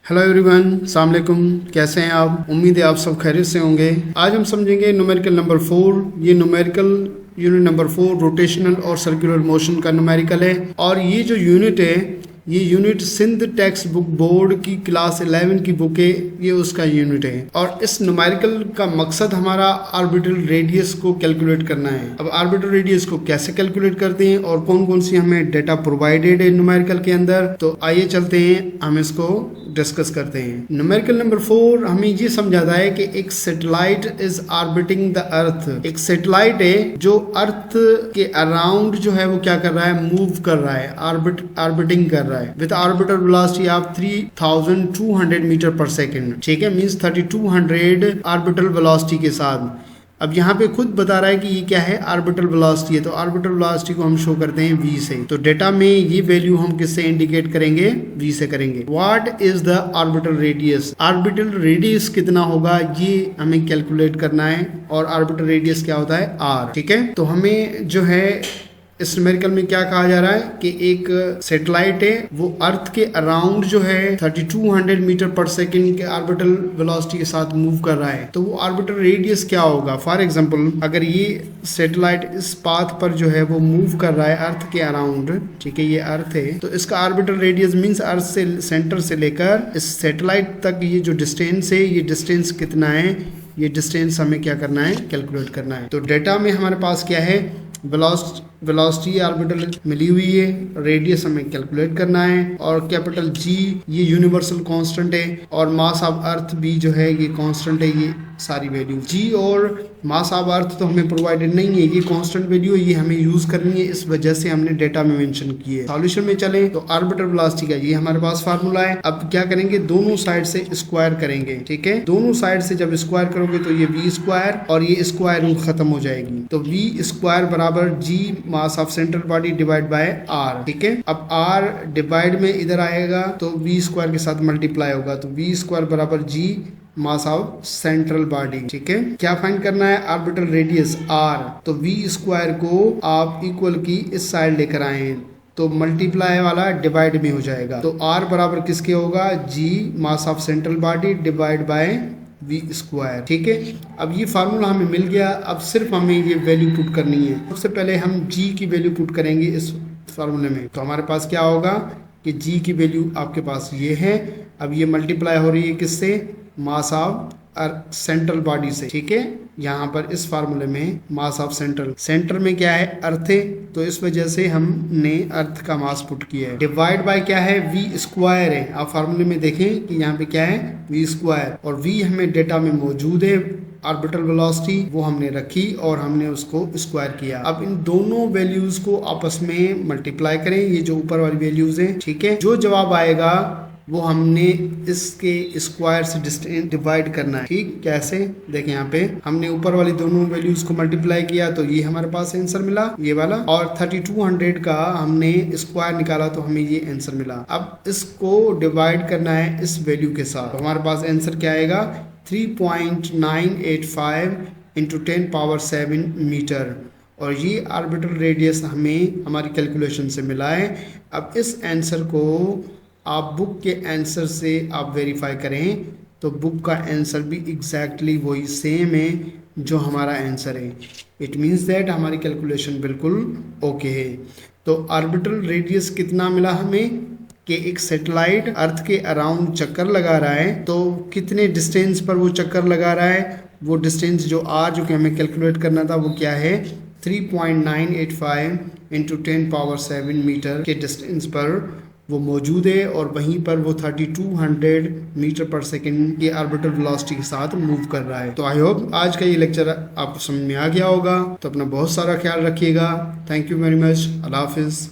Hello everyone, अस्सलाम वालेकुम। कैसे हैं आप? उम्मीद है आप सब खैरियत से होंगे। आज हम समझेंगे न्यूमेरिकल नंबर 4। ये न्यूमेरिकल यूनिट नंबर 4 रोटेशनल और सर्कुलर मोशन का न्यूमेरिकल है। और ये जो यूनिट है, ये unit Sindh textbook board की क्लास 11 की बुक है, ये उसका यूनिट है। और इस न्यूमेरिकल का मकसद हमारा ऑर्बिटल रेडियस को कैलकुलेट करना है। अब ऑर्बिटल रेडियस को कैसे कैलकुलेट करते हैं और कौन कौन सी हमें डेटा प्रोवाइडेड है न्यूमेरिकल के अंदर, तो आइए चलते हैं, हम इसको डिस्कस करते हैं। न्यूमेरिकल नंबर 4 हमें ये समझाता है कि एक satellite is orbiting the earth. एक सैटेलाइट है जो अर्थ के अराउंड जो है वो क्या कर रहा है, मूव कर रहा है, ऑर्बिटिंग कर रहा है with orbital velocity of 3200 meter per second. ठीक है, मींस 3200 ऑर्बिटल वेलोसिटी के साथ। अब यहाँ पे खुद बता रहा है कि ये क्या है, ऑर्बिटल वेलोसिटी है। तो ऑर्बिटल वेलोसिटी को हम शो करते हैं v से। तो डेटा में ये वैल्यू हम किससे इंडिकेट करेंगे, v से करेंगे। What is the orbital radius? Orbital radius कितना होगा ये हमें कैलकुलेट करना है। और ऑर्बिटल रेडियस क्या होता है, r। ठीक है, तो हमें जो है इस न्यूमेरिकल में क्या कहा जा रहा है कि एक सैटेलाइट है, वो अर्थ के अराउंड जो है 3200 मीटर पर सेकंड के ऑर्बिटल वेलोसिटी के साथ मूव कर रहा है। तो वो ऑर्बिटल रेडियस क्या होगा? फॉर एग्जांपल, अगर ये सैटेलाइट इस पाथ पर जो है वो मूव कर रहा है अर्थ के अराउंड, ठीक है, ये अर्थ है, तो इसका ऑर्बिटल रेडियस मींस अर्थ से सेंटर से लेकर इस सैटेलाइट तक ये जो डिस्टेंस है, ये डिस्टेंस कितना है, ये डिस्टेंस हमें क्या करना है, कैलकुलेट करना है। तो डेटा में हमारे पास क्या है, वेलोसिटी ऑर्बिटल मिली हुई है, रेडियस हमें कैलकुलेट करना है, और कैपिटल जी ये यूनिवर्सल कांस्टेंट है, और मास ऑफ अर्थ भी जो है ये कांस्टेंट है। ये सारी वैल्यू जी और मास ऑफ अर्थ तो हमें प्रोवाइडेड नहीं है, ये कांस्टेंट वैल्यू है, ये हमें यूज करनी है, इस वजह से हमने डेटा में मेंशन की है। सॉल्यूशन में चलें तो ऑर्बिटल वेलोसिटी का ये हमारे पास फार्मूला है। अब क्या करेंगे, दोनों साइड से स्क्वायर करेंगे। ठीक है, दोनों साइड से जब स्क्वायर करोगे तो ये वी स्क्वायर और ये स्क्वायर रूट खत्म हो जाएगी। तो वी स्क्वायर बराबर G mass of central body divide by R. ठीक है, अब आर डिवाइड में इधर आएगा तो वी स्क्वायर के साथ मल्टीप्लाई होगा, तो वी स्क्वायर बराबर G mass of central body. ठीक है, क्या फाइंड करना है, ऑर्बिटल रेडियस आर। तो वी स्क्वायर को आप इक्वल की इस साइड लेकर आए तो मल्टीप्लाई वाला डिवाइड में हो जाएगा। तो आर बराबर किसके होगा, G mass of central body divide by V square. ठीक है, अब ये फार्मूला हमें मिल गया। अब सिर्फ हमें ये वैल्यू पुट करनी है। सबसे पहले हम जी की वैल्यू पुट करेंगे इस फार्मूले में। तो हमारे पास क्या होगा कि जी की वैल्यू आपके पास ये है। अब ये मल्टीप्लाई हो रही है किससे, मास ऑफ सेंट्रल बॉडी से। ठीक है, यहाँ पर इस फार्मूले में मास ऑफ सेंटर में क्या है, अर्थ है, तो इस वजह से हमने अर्थ का मास पुट किया है। डिवाइड बाय क्या है, वी स्क्वायर है। आप फार्मूले में देखें कि यहाँ पे क्या है, वी स्क्वायर, और वी हमें डेटा में मौजूद है। ऑर्बिटल वेलोसिटी वो हमने रखी और हमने उसको स्क्वायर किया। अब इन दोनों वैल्यूज को आपस में मल्टीप्लाई करें, ये जो ऊपर वाली वैल्यूज हैं। ठीक है, जो जवाब आएगा वो हमने इसके स्क्वायर से डिस्टेंस डिवाइड करना है। ठीक, कैसे देखें, यहाँ पे हमने ऊपर वाली दोनों वैल्यूज को मल्टीप्लाई किया तो ये हमारे पास आंसर मिला, ये वाला, और 3200 का हमने स्क्वायर निकाला तो हमें ये आंसर मिला। अब इसको डिवाइड करना है इस वैल्यू के साथ, तो हमारे पास आंसर क्या आएगा, 3.985 इंटू 10 पावर 7 मीटर। और ये ऑर्बिटल रेडियस हमें हमारी कैलकुलेशन से मिला है। अब इस आंसर को आप बुक के आंसर से आप वेरीफाई करें तो बुक का आंसर भी एग्जैक्टली वही सेम है जो हमारा आंसर है। इट मीन्स दैट हमारी कैलकुलेशन बिल्कुल ओके है। तो ऑर्बिटल रेडियस कितना मिला हमें कि एक सैटेलाइट अर्थ के अराउंड चक्कर लगा रहा है, तो कितने डिस्टेंस पर वो चक्कर लगा रहा है, वो डिस्टेंस जो आर जो कि हमें कैलकुलेट करना था वो क्या है, 3.985 इंटू 10 पावर 7 मीटर के डिस्टेंस पर वो मौजूद है, और वहीं पर वो 3200 मीटर पर सेकंड के ऑर्बिटल वेलोसिटी के साथ मूव कर रहा है। तो आई होप आज का ये लेक्चर आपको समझ में आ गया होगा। तो अपना बहुत सारा ख्याल रखिएगा। Thank you very much. अल्लाह हाफिज़।